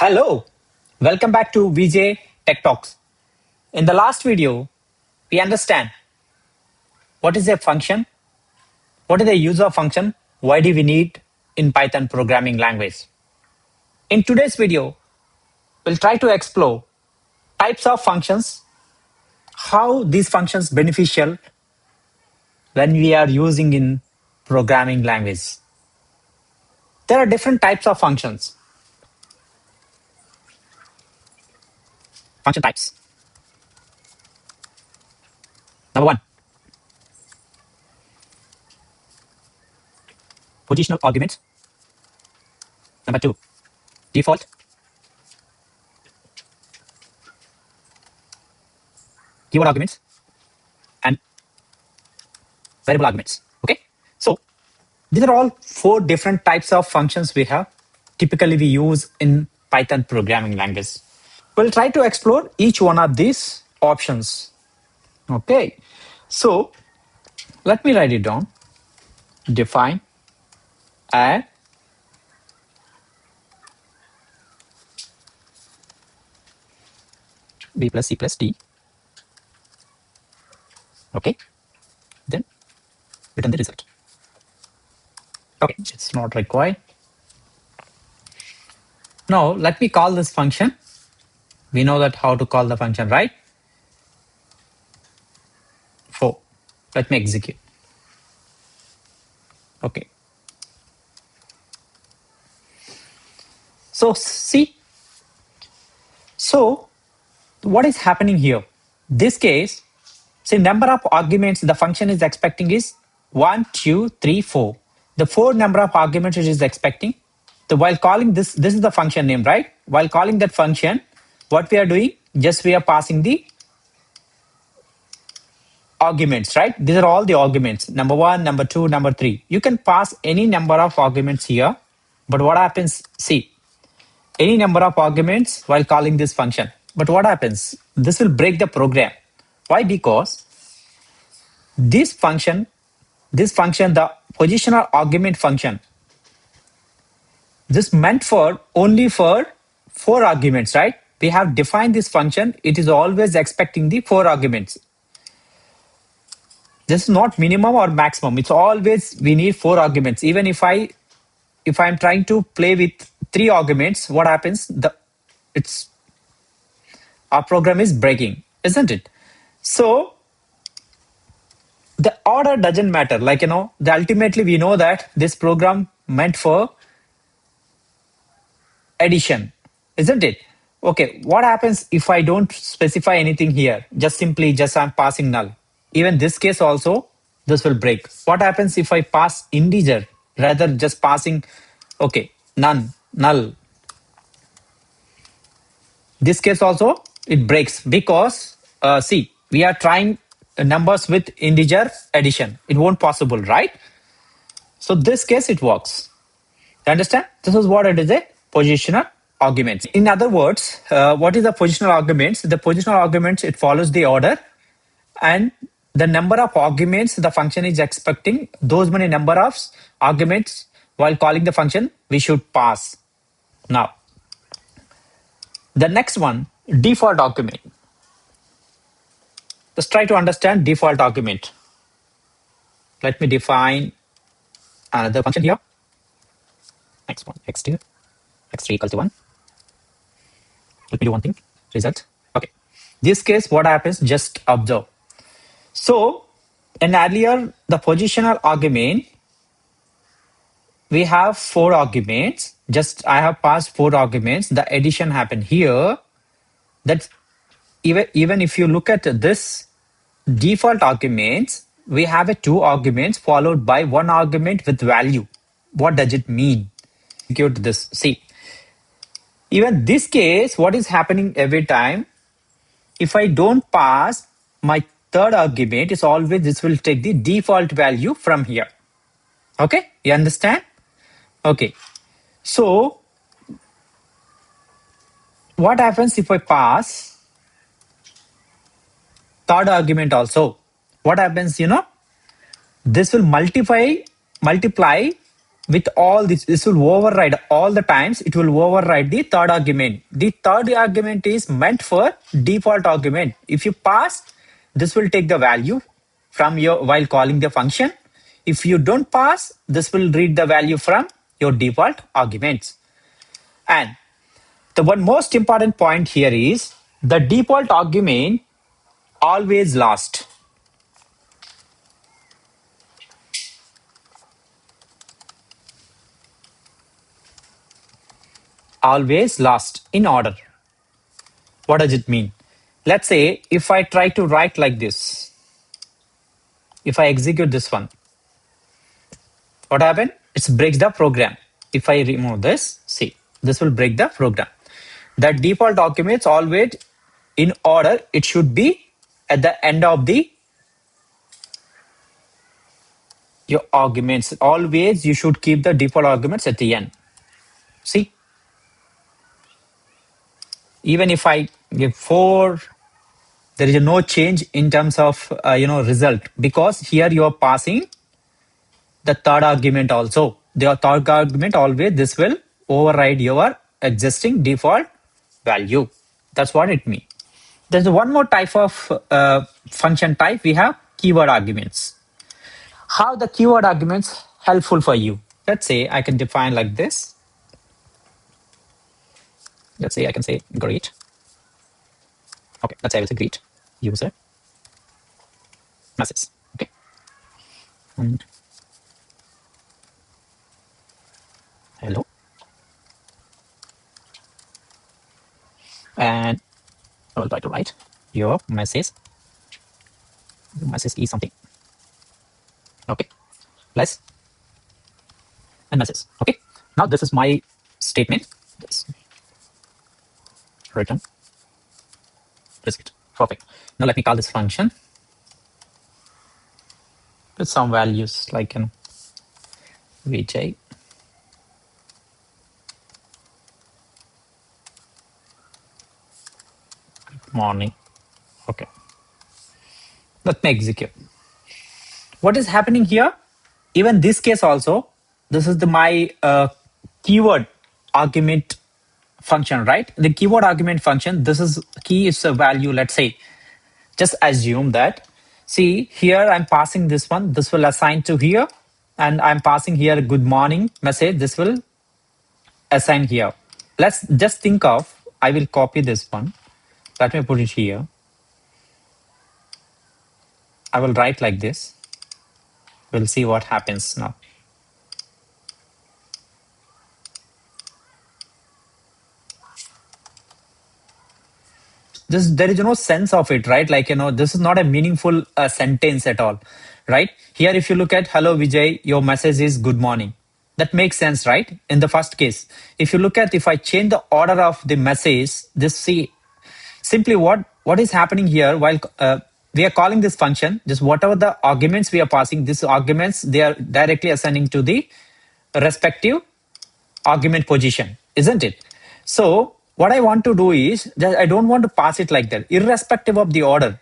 Hello, welcome back to VJ Tech Talks. In the last video, we understand what is a function, what is the use of function, why do we need in Python programming language. In today's video, we'll try to explore types of functions, how these functions beneficial when we are using in programming language. There are different types of functions. Function types. Number one, positional arguments. Number two, default. Keyword arguments and variable arguments. Okay, so these are all four different types of functions we have. Typically, we use in Python programming language. We'll try to explore each one of these options. Okay, so let me write it down. Define, add, b plus c plus d. Okay, then return the result. Okay, it's not required. Now let me call this function. We know that how to call the function, right? 4. Let me execute. Okay. So see, so what is happening here? This case, see, number of arguments the function is expecting is 1, 2, 3, 4. The 4 number of arguments it is expecting. While calling this is the function name, right? While calling that function, what we are doing, just we are passing the arguments, right? These are all the arguments. Number 1, number 2, number 3. You can pass any number of arguments here. But what happens, see, any number of arguments while calling this function. But what happens? This will break the program. Why? Because this function, the positional argument function, this meant for only for 4 arguments, right? We have defined this function. It is always expecting the 4 arguments. This is not minimum or maximum. It's always we need 4 arguments. Even if I'm trying to play with 3 arguments, what happens? Our program is breaking, isn't it? So the order doesn't matter. Like, ultimately we know that this program meant for addition, isn't it? Okay, what happens if I don't specify anything here? Just I'm passing null. Even this case also, this will break. What happens if I pass integer rather just passing, okay, none, null? This case also, it breaks because, see, we are trying numbers with integer addition. It won't possible, right? So this case, it works. You understand? This is what it is, a positional arguments. In other words, what is the positional arguments? The positional arguments, it follows the order, and the number of arguments the function is expecting, those many number of arguments while calling the function, we should pass. Now, the next one, default argument. Let's try to understand default argument. Let me define another function here. X1, x2, x3 equals to 1. Let me do one thing, result. Okay. This case, what happens? Just observe. So, in earlier, the positional argument, we have 4 arguments. Just I have passed 4 arguments. The addition happened here. That's even if you look at this default arguments, we have 2 arguments followed by 1 argument with value. What does it mean? Execute this. See, even this case, what is happening every time? If I don't pass my 3rd argument, is always this will take the default value from here. Okay, you understand? Okay, so what happens if I pass 3rd argument also? What happens, this will multiply with all this will override all the times. It will override the third argument. The third argument is meant for default argument. If you pass, this will take the value from your while calling the function. If you don't pass, this will read the value from your default arguments. And the one most important point here is the default argument always last. Always last in order. What does it mean? Let's say if I try to write like this, if I execute this one, what happened? It breaks the program. If I remove this, see, this will break the program. The default documents always in order, it should be at the end of the your arguments. Always you should keep the default arguments at the end. See, even if I give 4, there is no change in terms of result, because here you are passing the third argument also. The third argument always this will override your existing default value. That's what it means. There's one more type of function type. We have keyword arguments. How the keyword arguments helpful for you? Let's say I can define like this. Let's say I can say greet. Okay, let's say I will say greet user message. Okay. And hello. And I will try to write your message. Your message is something. Okay. Plus and message. Okay. Now this is my statement. This return receipt. Perfect. Now let me call this function with some values like VJ. Morning. Okay. Let me execute. What is happening here? Even this case also, this is my keyword argument function, right? The keyword argument function, this is key is a value. Let's say, just assume that, see here I'm passing this one, this will assign to here, and I'm passing here good morning message, this will assign here. Let's just think of, I will copy this one. Let me put it here. I will write like this. We'll see what happens now. There is no sense of it, right? Like, this is not a meaningful sentence at all, right? Here, if you look at hello Vijay, your message is good morning. That makes sense, right? In the first case, if you look at, if I change the order of the message, this see simply what is happening here while we are calling this function, just whatever the arguments we are passing, these arguments, they are directly assigning to the respective argument position, isn't it? So what I want to do is that I don't want to pass it like that, irrespective of the order.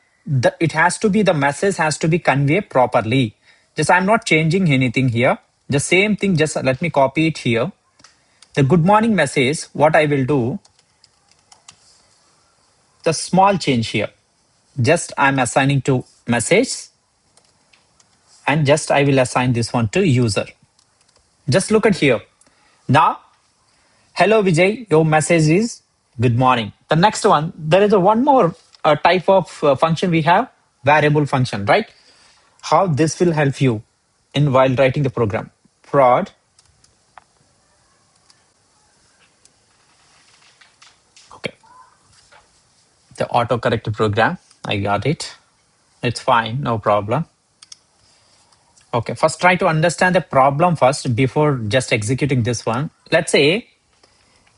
It has to be, the message has to be conveyed properly. Just I'm not changing anything here. The same thing, just let me copy it here. The good morning message, what I will do, the small change here. Just I'm assigning to message, and just I will assign this one to user. Just look at here. Now, hello Vijay, your message is good morning. The next one, there is one more type of function we have, variable function, right? How this will help you in while writing the program. Prod okay. The autocorrect program, I got it. It's fine, no problem. Okay, first try to understand the problem first before just executing this one. Let's say,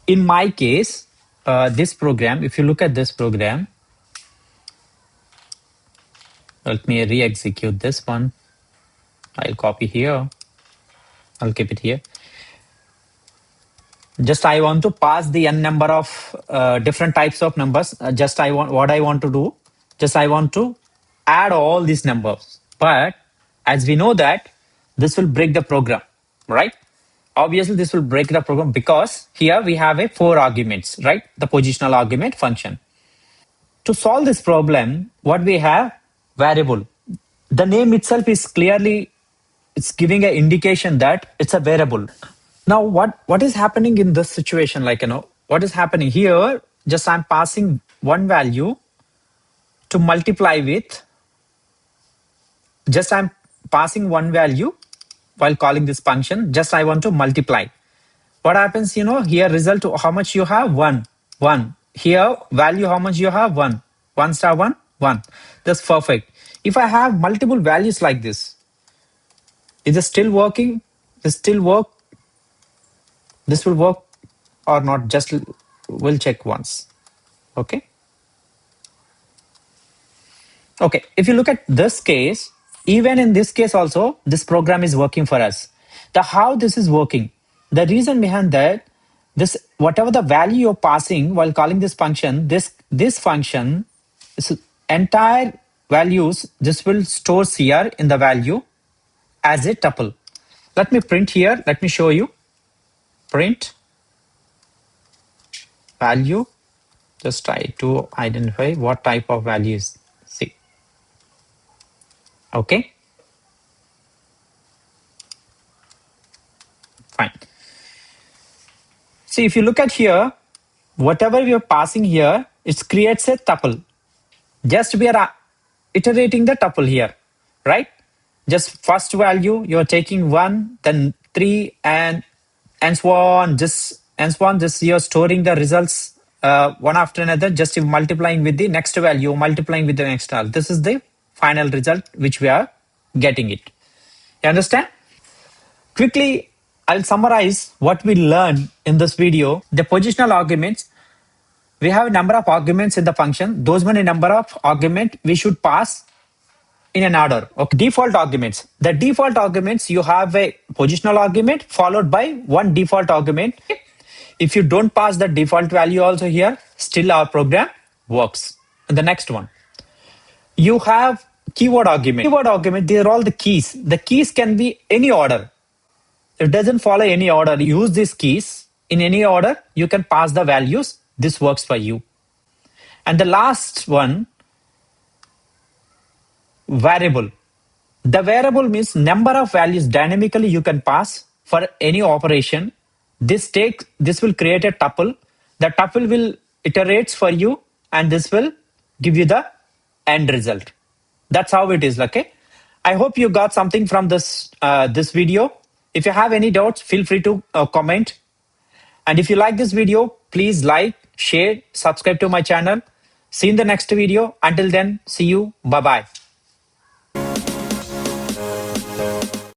in my case, this program, if you look at this program, let me re-execute this one. I'll copy here. I'll keep it here. Just I want to pass the n number of different types of numbers. Just what I want to do, just I want to add all these numbers. But as we know that this will break the program, right? obviously this will break the program because here we have a 4 arguments, right? The positional argument function. To solve this problem, what we have? Variable. The name itself is clearly, it's giving an indication that it's a variable. Now, what is happening in this situation? Like, what is happening here? Just I'm passing one value to multiply with, just I'm passing one value while calling this function. Just I want to multiply. What happens, here result how much you have? 1, 1. Here value how much you have? 1. 1 star 1, 1. That's perfect. If I have multiple values like this, is it still working? This still work? This will work or not? Just we'll check once. Okay. Okay. If you look at this case, even in this case also, this program is working for us. The how this is working, the reason behind that, this whatever the value you're passing while calling this function, this function is entire values, this will stores here in the value as a tuple. Let me print here. Let me show you. Print value. Just try to identify what type of values. See. Okay. Fine. See, if you look at here, whatever we are passing here, it creates a tuple. Just we are iterating the tuple here, right? Just first value, you're taking 1, then 3, and so on. Just and so on. Just you're storing the results one after another. Just you multiplying with the next value, multiplying with the next value. This is the final result which we are getting it. You understand? Quickly, I'll summarize what we learned in this video. The positional arguments, we have a number of arguments in the function. Those many number of argument we should pass in an order. Okay. Default arguments. The default arguments, you have a positional argument followed by one default argument. If you don't pass the default value also here, still our program works. And the next one, you have keyword argument. Keyword argument, these are all the keys. The keys can be any order. It doesn't follow any order. Use these keys in any order. You can pass the values. This works for you. And the last one, variable. The variable means number of values dynamically you can pass for any operation. This will create a tuple. The tuple will iterates for you, and this will give you the end result. That's how it is. Okay. I hope you got something from this video. If you have any doubts, feel free to comment. And if you like this video, please like, share, subscribe to my channel. See you in the next video. Until then, see you. Bye-bye.